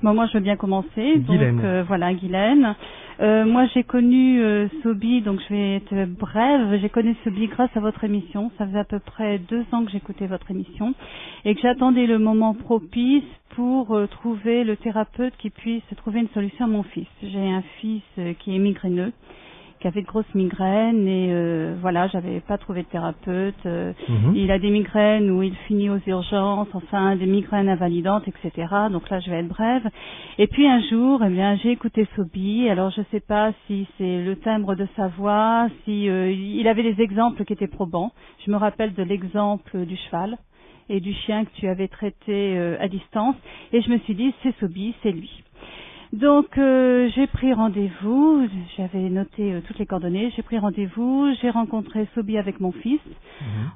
Bon, moi, je veux bien commencer. Guylaine. Donc, voilà, Guylaine. Moi, j'ai connu Sobi, donc je vais être brève. J'ai connu Sobi grâce à votre émission. Ça faisait à peu près 2 ans que j'écoutais votre émission et que j'attendais le moment propice pour trouver le thérapeute qui puisse trouver une solution à mon fils. J'ai un fils qui est migraineux, qui avait de grosses migraines et voilà, j'avais pas trouvé de thérapeute. Il a des migraines où il finit aux urgences, enfin des migraines invalidantes, etc. Donc là, je vais être brève. Et puis un jour, eh bien, j'ai écouté Sobi. Alors je sais pas si c'est le timbre de sa voix, si il avait des exemples qui étaient probants. Je me rappelle de l'exemple du cheval et du chien que tu avais traité à distance, et je me suis dit, c'est Sobi, c'est lui. Donc j'ai pris rendez-vous, j'avais noté toutes les coordonnées, j'ai pris rendez-vous, j'ai rencontré Sobi avec mon fils.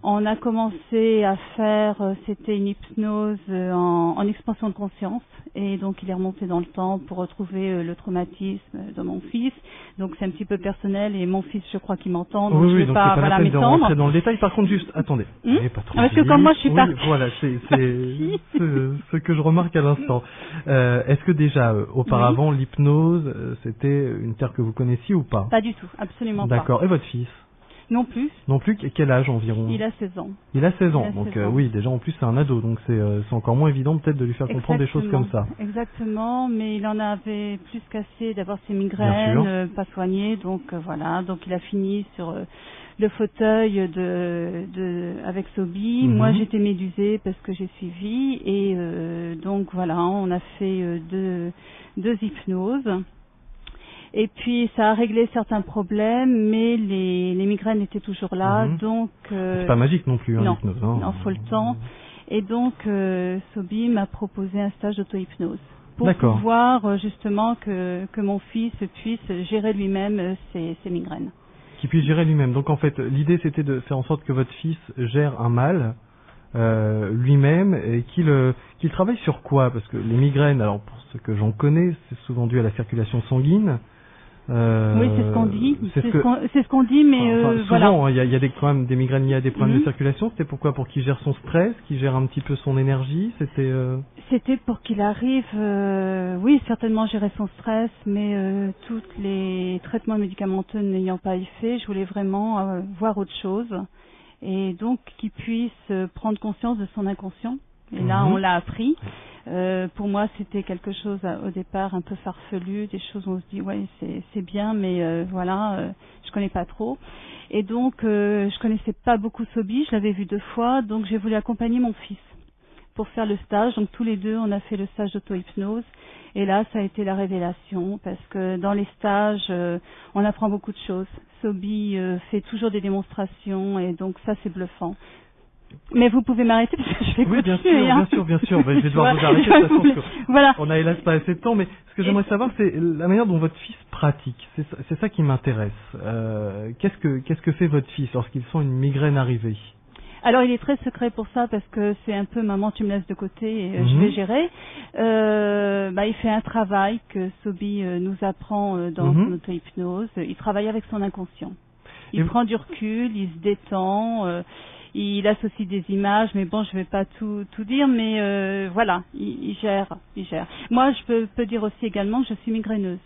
On a commencé à faire, c'était une hypnose en expansion de conscience, et donc il est remonté dans le temps pour retrouver le traumatisme de mon fils. Donc c'est un petit peu personnel, et mon fils, je crois qu'il m'entend, donc je ne vais donc pas, c'est pas la peine de m'étendre. rentrer dans le détail. Par contre, juste, attendez. Pas trop Parce que comme moi je suis oui, partie. voilà, c'est ce que je remarque à l'instant. Est-ce que déjà, auparavant, l'hypnose, c'était une terre que vous connaissiez ou pas? Pas du tout, absolument pas. D'accord. Et votre fils? Non plus. Non plus. Quel âge environ? Il a 16 ans. Il a 16 ans. Il a Donc 16 ans. oui, déjà en plus c'est un ado, donc c'est encore moins évident peut-être de lui faire comprendre des choses comme ça. Exactement, mais il en avait plus qu'assez d'avoir ses Bien migraines, pas soignées, donc voilà. Donc il a fini sur le fauteuil avec Sobi. Moi j'étais médusée parce que j'ai suivi, et donc voilà, on a fait deux hypnoses. Et puis ça a réglé certains problèmes, mais les migraines étaient toujours là, donc c'est pas magique non plus, non, l'hypnose. non, faut le temps. Et donc Sobi m'a proposé un stage d'auto-hypnose pour pouvoir justement que mon fils puisse gérer lui-même ses migraines. Qu'il puisse gérer lui-même. Donc en fait, l'idée c'était de faire en sorte que votre fils gère un mal lui-même, et qu'il travaille sur quoi? Parce que les migraines, alors pour ce que j'en connais, c'est souvent dû à la circulation sanguine. Oui, c'est ce qu'on dit. C'est ce qu'on dit, mais souvent, voilà. Il y a quand même des migraines liées à des problèmes de circulation. C'était pourquoi? Pour qu'il gère son stress, qu'il gère un petit peu son énergie. C'était pour qu'il arrive, oui, certainement gérer son stress, mais tous les traitements médicamenteux n'ayant pas effet, je voulais vraiment voir autre chose, et donc qu'il puisse prendre conscience de son inconscient. Et là, on l'a appris. Pour moi, c'était quelque chose au départ un peu farfelu, des choses où on se dit ouais, c'est bien, mais voilà, je connais pas trop. Et donc, je connaissais pas beaucoup Sobi, je l'avais vu 2 fois, donc j'ai voulu accompagner mon fils pour faire le stage. Donc tous les deux, on a fait le stage d'auto-hypnose. Et là, ça a été la révélation, parce que dans les stages, on apprend beaucoup de choses. Sobi fait toujours des démonstrations, et donc ça, c'est bluffant. Mais vous pouvez m'arrêter parce que je vais continuer. Oui, bien sûr. Je vais devoir vous arrêter parce que voilà. On a hélas pas assez de temps, mais ce que j'aimerais savoir, c'est la manière dont votre fils pratique. C'est ça qui m'intéresse. Qu'est-ce que fait votre fils lorsqu'il sent une migraine arriver? Alors, il est très secret pour ça, parce que c'est un peu maman, tu me laisses de côté et je vais gérer. Il fait un travail que Sobi nous apprend dans son auto-hypnose. Il travaille avec son inconscient. Il prend du recul, il se détend. Il associe des images, mais bon, je vais pas tout dire, mais voilà, il gère. Moi, je peux dire aussi également que je suis migraineuse.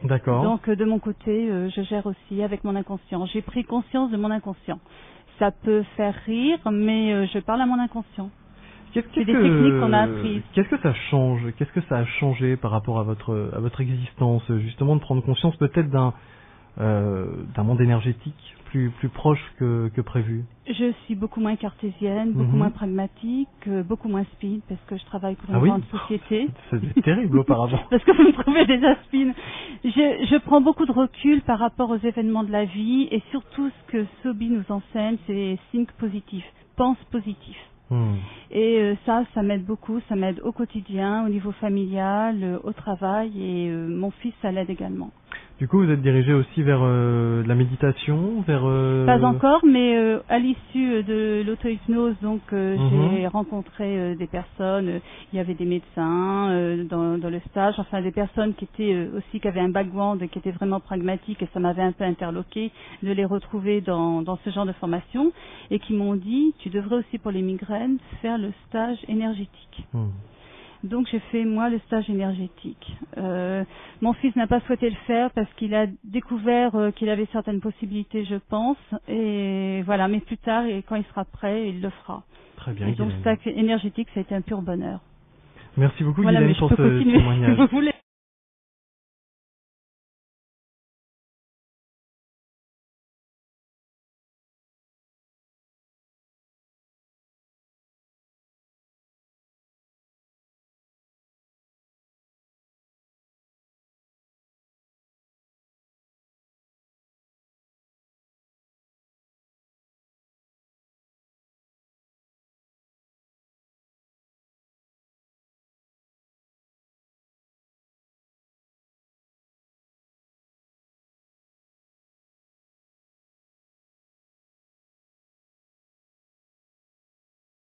D'accord. Donc, de mon côté, je gère aussi avec mon inconscient. J'ai pris conscience de mon inconscient. Ça peut faire rire, mais je parle à mon inconscient. C'est des techniques qu'on a apprises. Qu'est-ce que ça change? Qu'est-ce que ça a changé par rapport à votre existence, justement, de prendre conscience peut-être d'un monde énergétique plus proche que prévu? Je suis beaucoup moins cartésienne, beaucoup moins pragmatique, beaucoup moins speed, parce que je travaille pour une grande société. C'est terrible auparavant. Parce que vous me trouvez déjà speed. Je prends beaucoup de recul par rapport aux événements de la vie, et surtout ce que Sobi nous enseigne, c'est think positif, pense positif. Et ça m'aide beaucoup, ça m'aide au quotidien, au niveau familial, au travail, et mon fils, ça l'aide également. Du coup, vous êtes dirigé aussi vers la méditation, Pas encore, mais à l'issue de l'auto-hypnose, donc j'ai rencontré des personnes. Il y avait des médecins dans le stage, enfin des personnes qui étaient aussi, qui avaient un background, qui étaient vraiment pragmatiques, et ça m'avait un peu interloqué de les retrouver dans ce genre de formation, et qui m'ont dit, tu devrais aussi pour les migraines faire le stage énergétique. Donc j'ai fait moi le stage énergétique. Mon fils n'a pas souhaité le faire parce qu'il a découvert qu'il avait certaines possibilités, je pense. Et voilà, mais plus tard, et quand il sera prêt, il le fera. Très bien. Et donc le stage énergétique, ça a été un pur bonheur. Merci beaucoup, Voilà, Guylaine, pour ce témoignage. Si vous voulez.